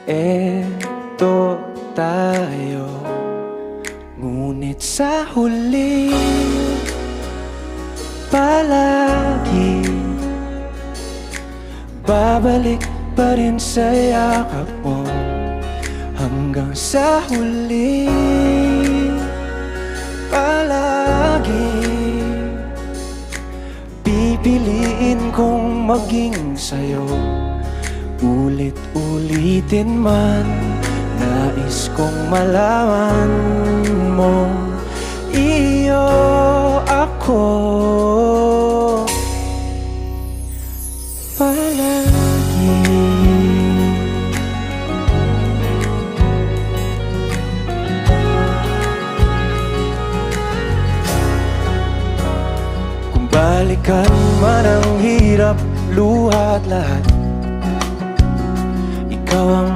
Eto tayo, ngunit sa huli palagi babalik pa rin sa yakap mo. Hanggang sa huli palagi pipiliin kong maging sa'yo. Ulit-ulitin man, nais kong malaman mo, iyo ako palagi. Kung balikan man ang hirap, luha at lahat, ikaw ang